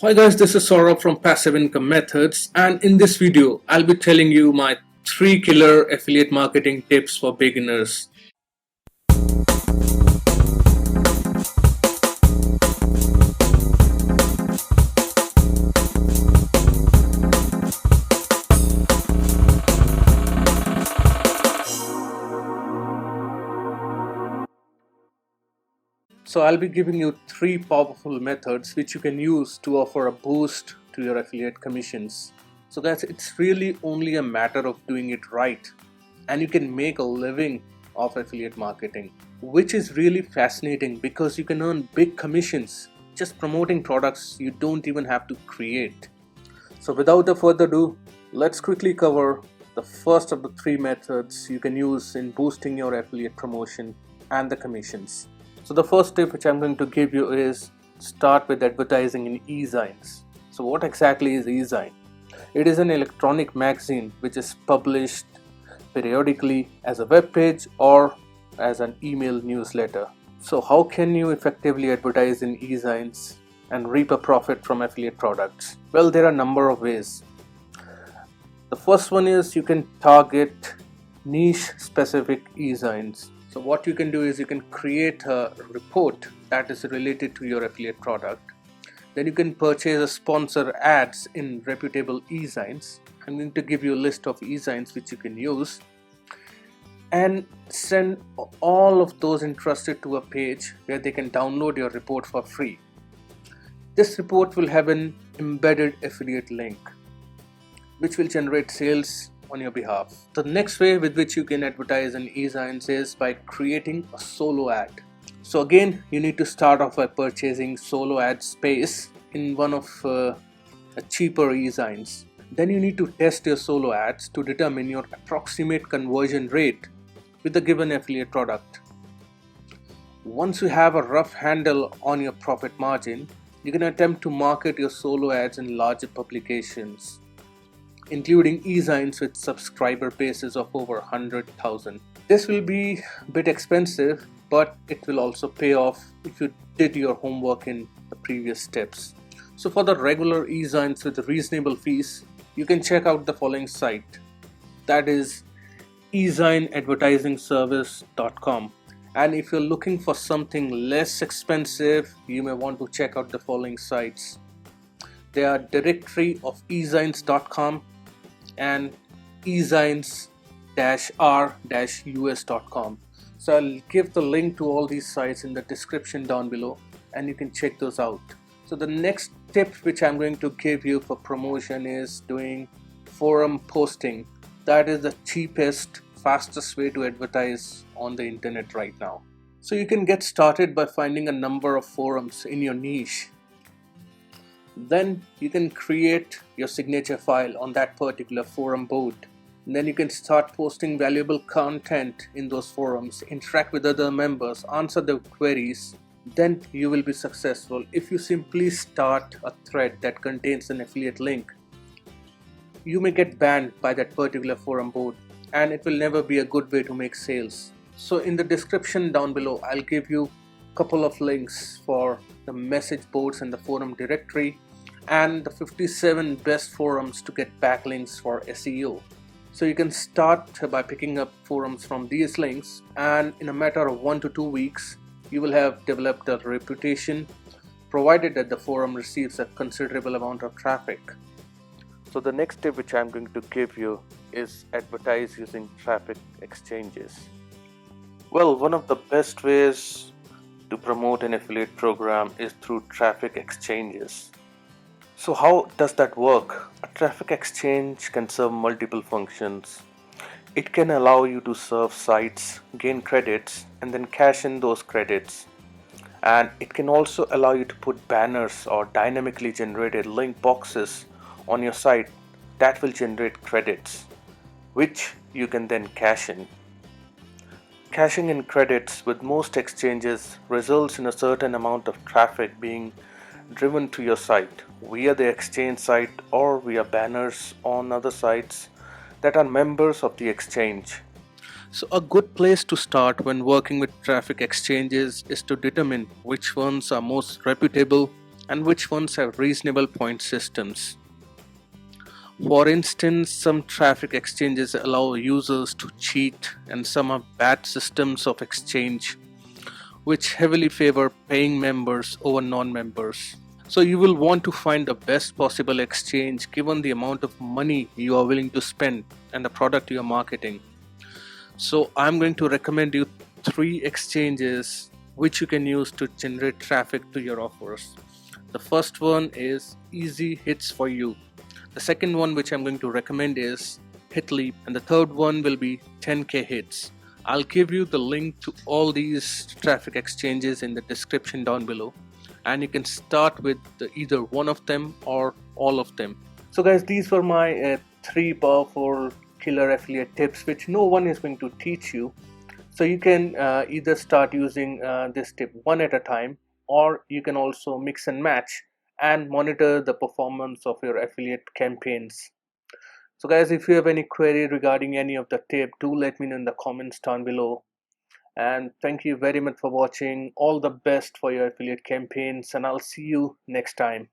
Hi guys, this is Saurabh from Passive Income Methods, and in this video I'll be telling you my 3 killer affiliate marketing tips for beginners. So I'll be giving you 3 powerful methods which you can use to offer a boost to your affiliate commissions. So guys, it's really only a matter of doing it right, and you can make a living of affiliate marketing, which is really fascinating because you can earn big commissions just promoting products you don't even have to create. So without a further ado, let's quickly cover the first of the 3 methods you can use in boosting your affiliate promotion and the commissions. So the first tip which I'm going to give you is start with advertising in Ezines. So what exactly is Ezine? It is an electronic magazine which is published periodically as a web page or as an email newsletter. So how can you effectively advertise in Ezines and reap a profit from affiliate products? Well, there are a number of ways. The first one is you can target niche specific Ezines. So what you can do is you can create a report that is related to your affiliate product. Then you can purchase a sponsor ads in reputable Ezines. I'm going to give you a list of Ezines which you can use, and send all of those interested to a page where they can download your report for free. This report will have an embedded affiliate link which will generate sales on your behalf. The next way with which you can advertise in Ezines is by creating a solo ad. So again, you need to start off by purchasing solo ad space in one of a cheaper Ezines. Then you need to test your solo ads to determine your approximate conversion rate with the given affiliate product. Once you have a rough handle on your profit margin, you can attempt to market your solo ads in larger publications, including Ezines with subscriber bases of over 100,000. This will be a bit expensive, but it will also pay off if you did your homework in the previous steps. So for the regular Ezines with reasonable fees, you can check out the following site, that is ezineadvertisingservice.com. And if you're looking for something less expensive, you may want to check out the following sites. They are directory of ezines.com and ezines-r-us.com. So I'll give the link to all these sites in the description down below, and you can check those out. So the next tip which I'm going to give you for promotion is doing forum posting. That is the cheapest, fastest way to advertise on the internet right now. So you can get started by finding a number of forums in your niche. Then you can create your signature file on that particular forum board. And then you can start posting valuable content in those forums, interact with other members, answer their queries. Then you will be successful. If you simply start a thread that contains an affiliate link, you may get banned by that particular forum board, and it will never be a good way to make sales. So in the description down below, I'll give you a couple of links for the message boards and the forum directory, and the 57 best forums to get backlinks for SEO. So you can start by picking up forums from these links, and in a matter of 1 to 2 weeks, you will have developed a reputation, provided that the forum receives a considerable amount of traffic. So the next tip which I'm going to give you is advertise using traffic exchanges. Well, one of the best ways to promote an affiliate program is through traffic exchanges. So how does that work? A traffic exchange can serve multiple functions. It can allow you to serve sites, gain credits, and then cash in those credits. And it can also allow you to put banners or dynamically generated link boxes on your site that will generate credits, which you can then cash in. Cashing in credits with most exchanges results in a certain amount of traffic being driven to your site via the exchange site or via banners on other sites that are members of the exchange. So a good place to start when working with traffic exchanges is to determine which ones are most reputable and which ones have reasonable point systems. For instance, some traffic exchanges allow users to cheat, and some have bad systems of exchange, which heavily favor paying members over non-members. So you will want to find the best possible exchange given the amount of money you are willing to spend and the product you are marketing. So I'm going to recommend you three exchanges which you can use to generate traffic to your offers. The first one is Easy Hits for You. The second one which I'm going to recommend is HitLeap, and the third one will be 10K Hits. I'll give you the link to all these traffic exchanges in the description down below, and you can start with either one of them or all of them. So guys, these were my three powerful killer affiliate tips which no one is going to teach you. So you can either start using this tip one at a time, or you can also mix and match and monitor the performance of your affiliate campaigns. So guys, if you have any query regarding any of the tip, do let me know in the comments down below. And thank you very much for watching. All the best for your affiliate campaigns, and I'll see you next time.